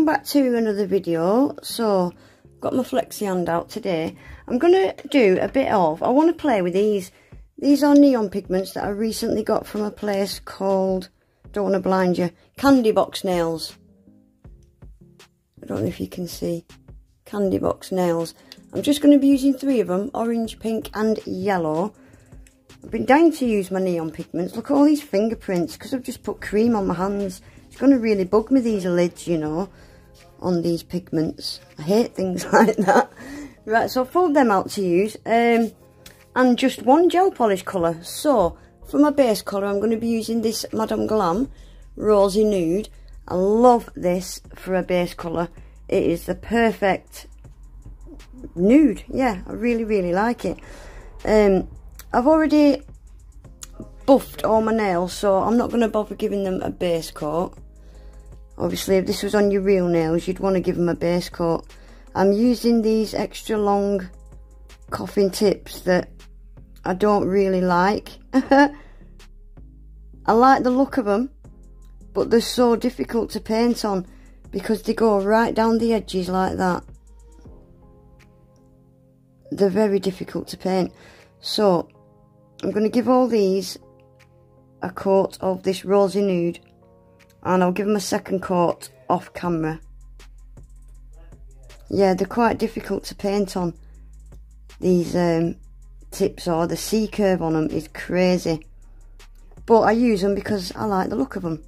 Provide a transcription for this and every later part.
back to another video. So, got my flexi hand out today. I'm going to do a bit of, I want to play with these. These are neon pigments that I recently got from a place called, don't want to blind you, Candy Box Nails. I don't know if you can see. Candy Box Nails. I'm just going to be using 3 of them, orange, pink and yellow. I've been dying to use my neon pigments. Look at all these fingerprints, because I've just put cream on my hands. It's going to really bug me, these lids, you know, on these pigments. I hate things like that. Right, so I've pulled them out to use. And just one gel polish colour. So, for my base colour, I'm going to be using this Madame Glam Rosey Nude. I love this for a base colour. It is the perfect nude. Yeah, I really, really like it. I've already buffed all my nails, so I'm not going to bother giving them a base coat. Obviously, if this was on your real nails, you'd want to give them a base coat. I'm using these extra long coffin tips that I don't really like. I like the look of them, but they're so difficult to paint on because they go right down the edges like that. They're very difficult to paint. So, I'm going to give all these a coat of this Rosey Nude, and I'll give them a second coat off camera. Yeah, they're quite difficult to paint on. These tips, or the C curve on them is crazy. But I use them because I like the look of them.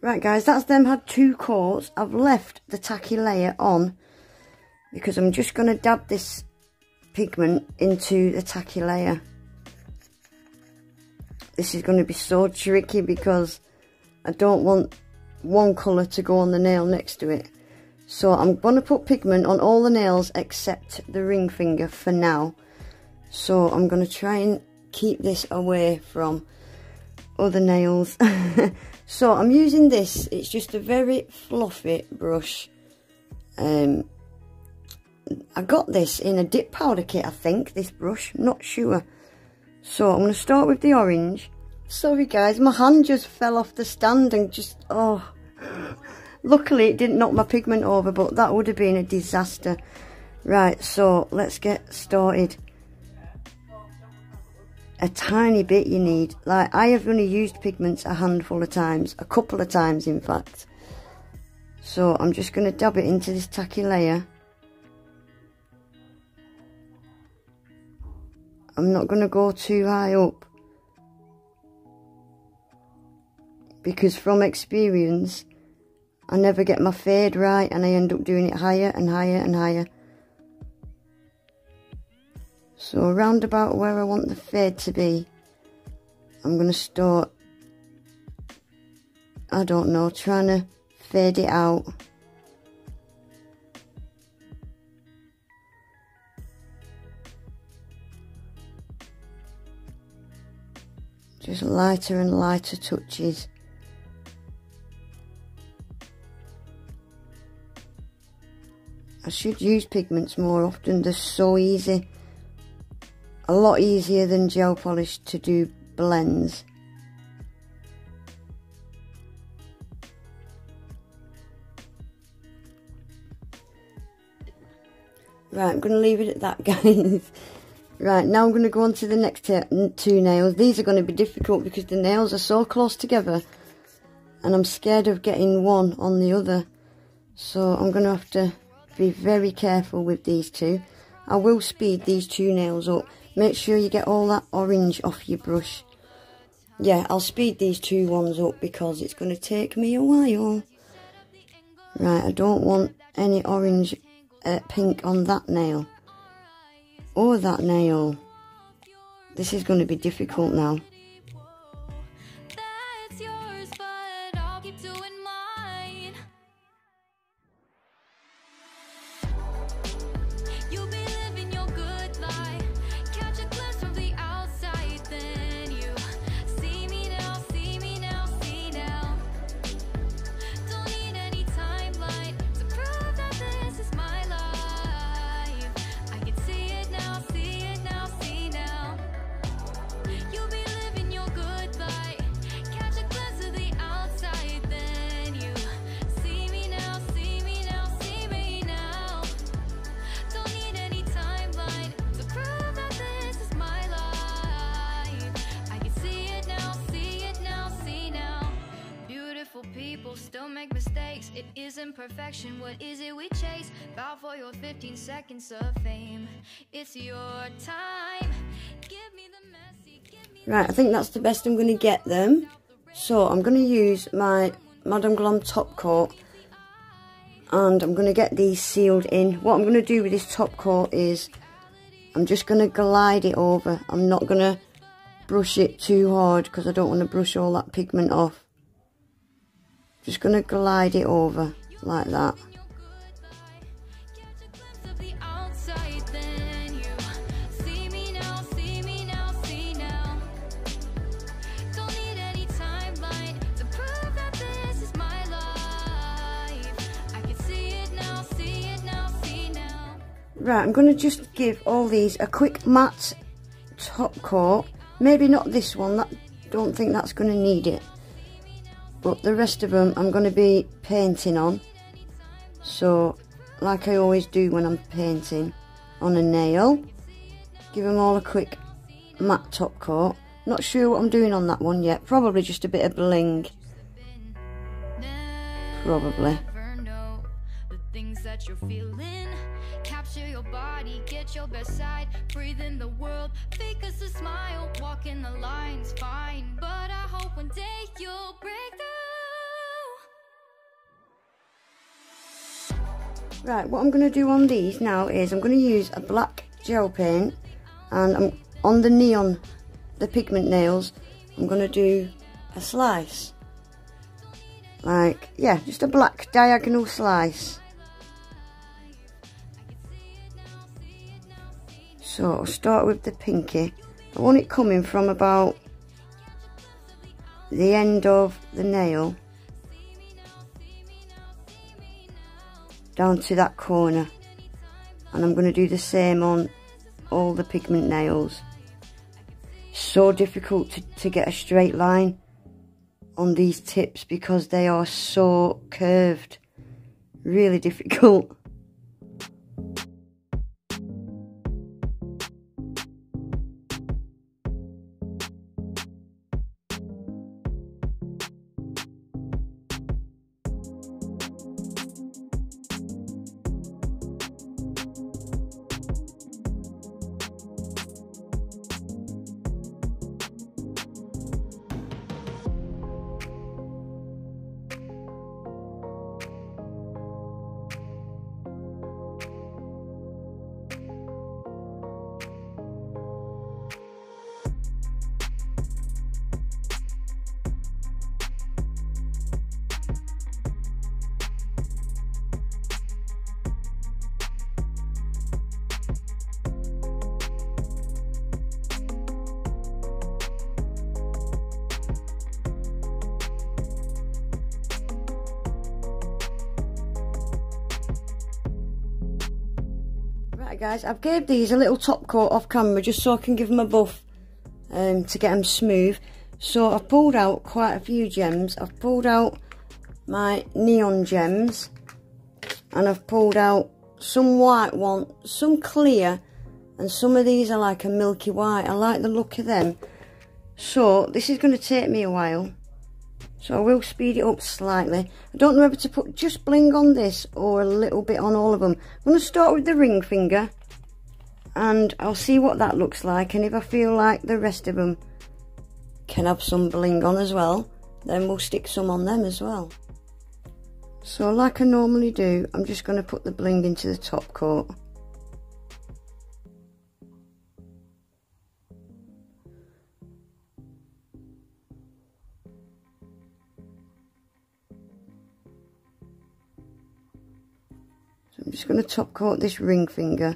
Right guys, that's them had 2 coats. I've left the tacky layer on because I'm just going to dab this pigment into the tacky layer. This is going to be so tricky because I don't want one colour to go on the nail next to it. So I'm going to put pigment on all the nails except the ring finger for now. So I'm going to try and keep this away from other nails. So I'm using this, it's just a very fluffy brush. I got this in a dip powder kit, I think, this brush, I'm not sure. So I'm going to start with the orange. Sorry guys, my hand just fell off the stand and just, oh. Luckily it didn't knock my pigment over, but that would have been a disaster. Right, so let's get started. A tiny bit you need. Like, I have only used pigments a handful of times, a couple of times in fact. So I'm just going to dab it into this tacky layer. I'm not going to go too high up, because from experience I never get my fade right and I end up doing it higher and higher and higher. So around about where I want the fade to be, I'm going to start, I don't know, trying to fade it out. Just lighter and lighter touches. I should use pigments more often, they're so easy. A lot easier than gel polish to do blends. Right, I'm going to leave it at that, guys. Right, now I'm going to go on to the next 2 nails. These are going to be difficult because the nails are so close together and I'm scared of getting one on the other. So I'm going to have to be very careful with these 2. I will speed these 2 nails up. Make sure you get all that orange off your brush. Yeah, I'll speed these 2 ones up because it's going to take me a while. Right, I don't want any orange pink on that nail. Or that nail. This is going to be difficult now. Still make mistakes, it isn't perfection. What is it we chase? Bow for your 15 seconds of fame. It's your time. Give me the messy, give me. Right, I think that's the best I'm going to get them. So I'm going to use my Madame Glam top coat, and I'm going to get these sealed in. What I'm going to do with this top coat is I'm just going to glide it over. I'm not going to brush it too hard because I don't want to brush all that pigment off. Just going to glide it over like that. Right, I'm going to just give all these a quick matte top coat. Maybe not this one, don't think that's going to need it. But the rest of them I'm going to be painting on. So, like I always do when I'm painting on a nail, give them all a quick matte top coat. Not sure what I'm doing on that one yet. Probably just a bit of bling. Probably. Capture your body, get your best side, breathe in the world, fake us a smile, walk in the lines, fine, but I hope one day you'll break through. Right, what I'm going to do on these now is I'm going to use a black gel paint, and I'm on the neon, the pigment nails, I'm going to do a slice. Like, yeah, just a black diagonal slice. So I'll start with the pinky. I want it coming from about the end of the nail down to that corner, and I'm going to do the same on all the pigment nails. So difficult to get a straight line on these tips because they are so curved. Really difficult. Right guys, I've gave these a little top coat off camera just so I can give them a buff to get them smooth. So I've pulled out quite a few gems. I've pulled out my neon gems, and I've pulled out some white ones, some clear, and some of these are like a milky white. I like the look of them. So this is going to take me a while, so I will speed it up slightly. I don't know whether to put just bling on this or a little bit on all of them. I'm going to start with the ring finger, and I'll see what that looks like, and if I feel like the rest of them can have some bling on as well, then we'll stick some on them as well. So like I normally do, I'm just going to put the bling into the top coat. just going to top coat this ring finger.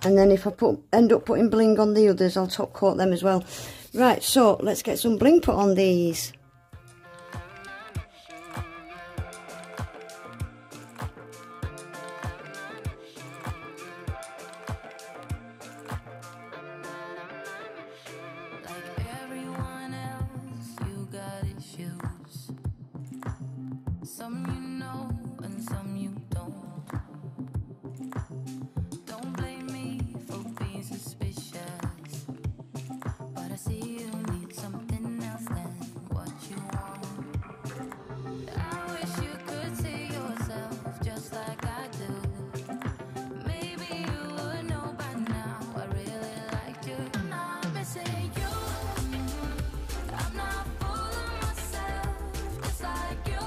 And then if I end up putting bling on the others, I'll top coat them as well. Right, so let's get some bling put on these. Some you know and some you don't. Don't blame me for being suspicious, but I see you need something else than what you want. I wish you could see yourself just like I do. Maybe you would know by now I really liked you. I'm not missing you. I'm not fooling myself just like you.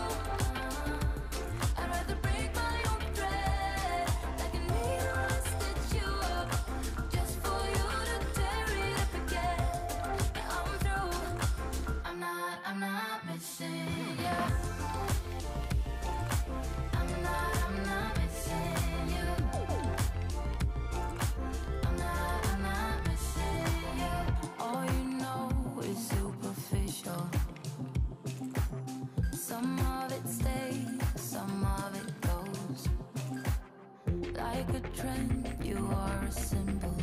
Some of it stays, some of it goes. Like a trend, you are a symbol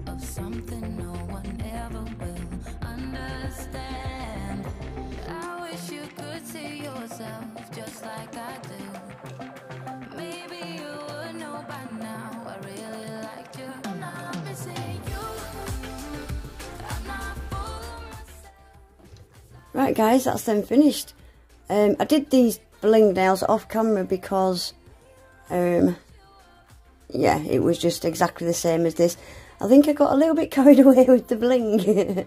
of something no one ever will understand. I wish you could see yourself just like I do. Maybe you would know by now I really liked you. I'm not missing you. I'm not fooling myself. Right guys, that's them finished. I did these bling nails off camera because yeah, it was just exactly the same as this. I think I got a little bit carried away with the bling.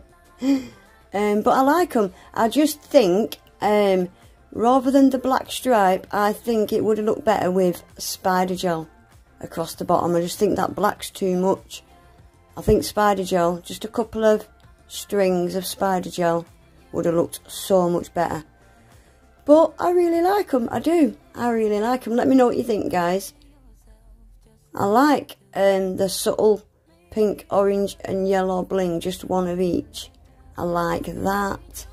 But I like them. I just think rather than the black stripe, I think it would have looked better with spider gel across the bottom. I just think that black's too much. I think spider gel, just a couple of strings of spider gel, would have looked so much better. But I really like them, I do. I really like them. Let me know what you think, guys. I like the subtle pink, orange and yellow bling, just one of each. I like that.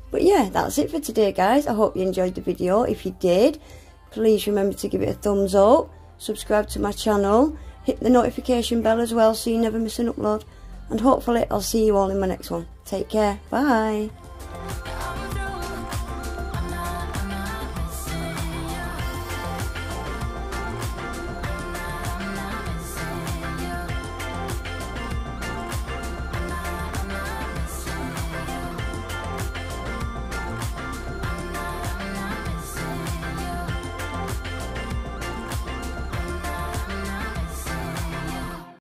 But yeah, that's it for today, guys. I hope you enjoyed the video. If you did, please remember to give it a thumbs up, subscribe to my channel, hit the notification bell as well so you never miss an upload. And hopefully I'll see you all in my next one. Take care. Bye.